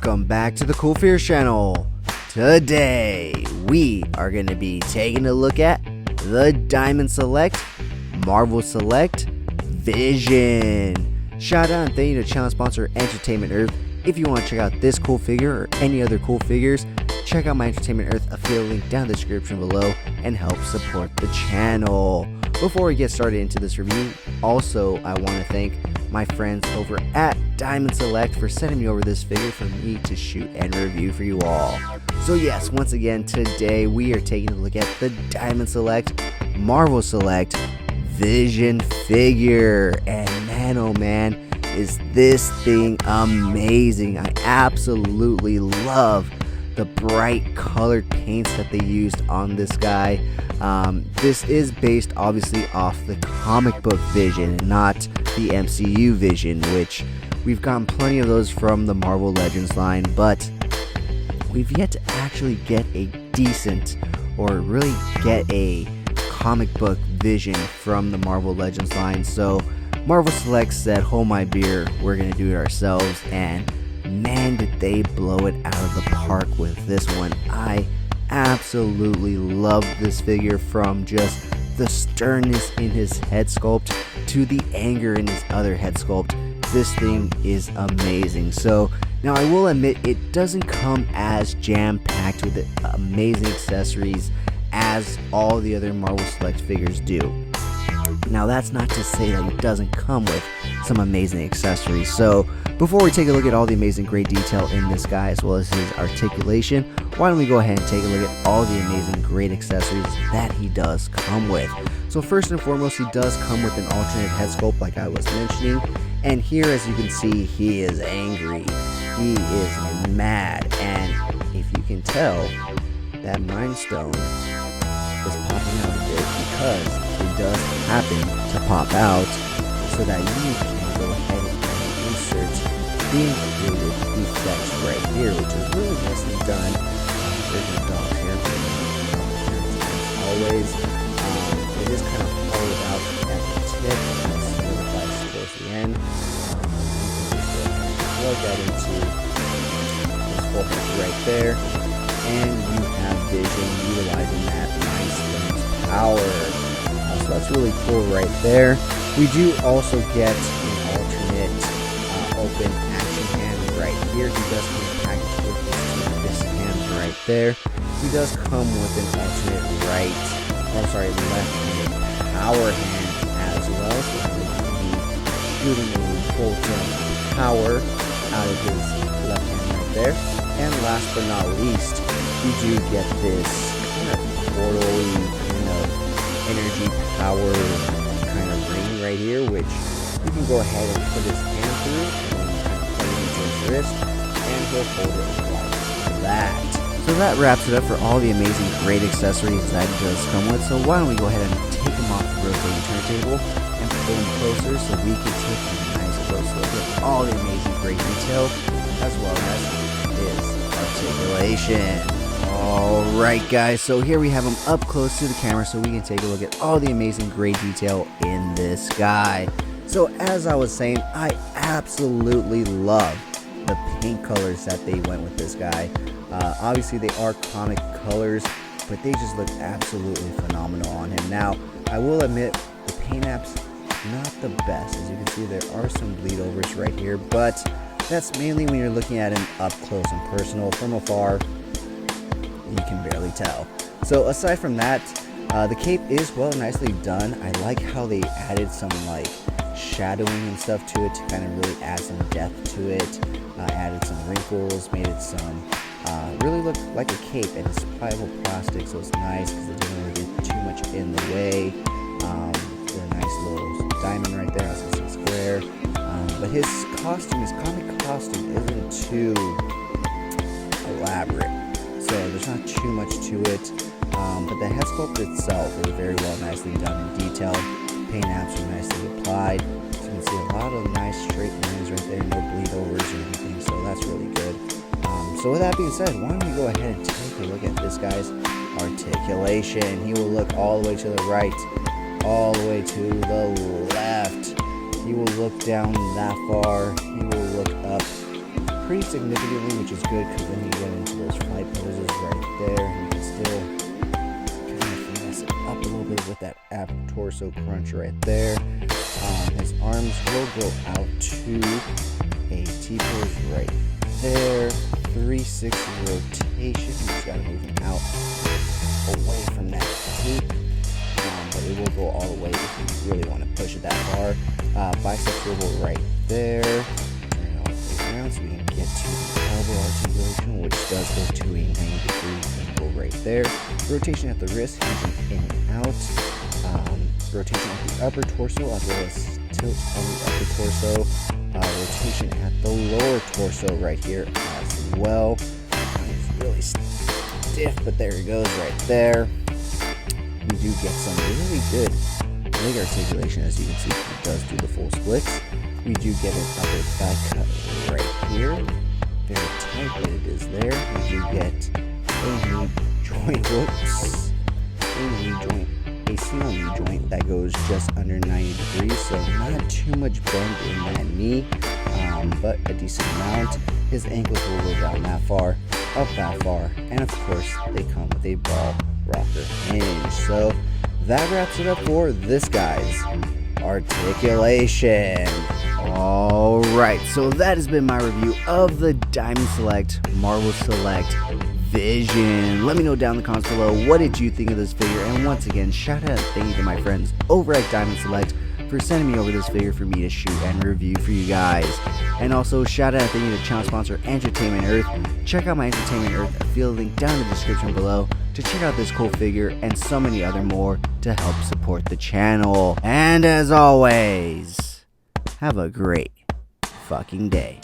Welcome back to the Cool Fears channel. Today we are going to be taking a look at the Diamond Select Marvel Select Vision. Shout out and thank you to channel sponsor Entertainment Earth. If you want to check out this cool figure or any other cool figures, check out my Entertainment Earth affiliate link down in the description below and help support the channel. Before we get started into this review, also I want to thank my friends over at Diamond Select for sending me over this figure for me to shoot and review for you all. So yes, once again today we are taking a look at the Diamond Select Marvel Select Vision figure, and man oh man, is this thing amazing. I absolutely love the bright colored paints that they used on this guy. This is based obviously off the comic book Vision and not the MCU Vision, which we've gotten plenty of those from the Marvel Legends line, but we've yet to actually get a decent or really get a comic book Vision from the Marvel Legends line. So Marvel Select said, hold my beer, we're gonna do it ourselves, and man did they blow it out of the park with this one. I absolutely love this figure, from just the sternness in his head sculpt to the anger in his other head sculpt. This thing is amazing. So now I will admit it doesn't come as jam-packed with amazing accessories as all the other Marvel Select figures do. Now that's not to say that it doesn't come with some amazing accessories. So before we take a look at all the amazing great detail in this guy as well as his articulation, why don't we go ahead and take a look at all the amazing great accessories that he does come with. So first and foremost, he does come with an alternate head sculpt like I was mentioning, and here as you can see he is angry, he is mad, and if you can tell, that Mind Stone is popping out a bit because it does happen to pop out, so that you can go ahead and insert the included effects right here, which is really nicely done. There's no dogs here, but always, it is kind of hollowed out at the tip, and solidifies towards the end. You can just plug that into this full head right there, and you have Vision utilizing that Mind Stone's power. So that's really cool right there. We do also get an alternate open action hand right here. He does come packaged with this hand right there. He does come with an alternate left-handed power hand as well. So he can be shooting a bolt of power out of his left hand right there. And last but not least, we do get this kind of portal-y kind of energy power kind of ring right here, which you can go ahead and put his hand through and kind of put it into his wrist, and he'll hold it like that. So that wraps it up for all the amazing great accessories that it does come with. So why don't we go ahead and take them off the rotating turntable and pull them closer so we can take a nice close look at all the amazing great detail as well as his articulation. Alright guys, so here we have him up close to the camera so we can take a look at all the amazing great detail in this guy. So as I was saying, I absolutely love the paint colors that they went with this guy. Obviously they are comic colors, but they just look absolutely phenomenal on him. Now, I will admit the paint app's not the best. As you can see, there are some bleed overs right here, but that's mainly when you're looking at him up close and personal. From afar, you can barely tell. So aside from that, the cape is nicely done. I like how they added some like shadowing and stuff to it to kind of really add some depth to it. Added some wrinkles, made it some really look like a cape, and it's pliable plastic, so it's nice because it doesn't really get too much in the way. A nice little diamond right there, so it's square. But his costume, his comic costume, isn't too elaborate. So there's not too much to it, but the head sculpt itself is very nicely done and detailed. Paint apps are nicely applied. So you can see a lot of nice straight lines right there, no bleed overs or anything, so that's really good. So with that being said, why don't we go ahead and take a look at this guy's articulation. He will look all the way to the right, all the way to the left. He will look down that far. He will look up pretty significantly, which is good because then you get into those flight poses right there, and you can still kind of finesse it up a little bit with that ab torso crunch right there. His arms will go out to a T-pose right there, 360 rotation. You just gotta move him out away from that cape, but it will go all the way if you really want to push it that far. Bicep swivel right there. Turn it all the way around so we can get to the elbow articulation, which does go to a 90-degree angle right there. Rotation at the wrist, hinging in and out. Rotation at the upper torso as well as tilt on the upper torso. Rotation at the lower torso right here as well. It's really stiff, but there it goes right there. We do get some really good leg articulation, as you can see. He does do the full splits. We do get an upper thigh cut right here. Very tight, but it is there. We do get a knee joint, a single knee joint that goes just under 90 degrees, so not too much bend in that knee, but a decent amount. His ankles will go down that far, up that far, and of course they come with a ball rocker hinge. So that wraps it up for this guy's articulation. Alright, so that has been my review of the Diamond Select Marvel Select Vision. Let me know down in the comments below, what did you think of this figure? And once again, shout out and thank you to my friends over at Diamond Select for sending me over this figure for me to shoot and review for you guys. And also shout out and thank you to channel sponsor Entertainment Earth. Check out my Entertainment Earth affiliate link down in the description below to check out this cool figure and so many other more to help support the channel. And as always, have a great fucking day.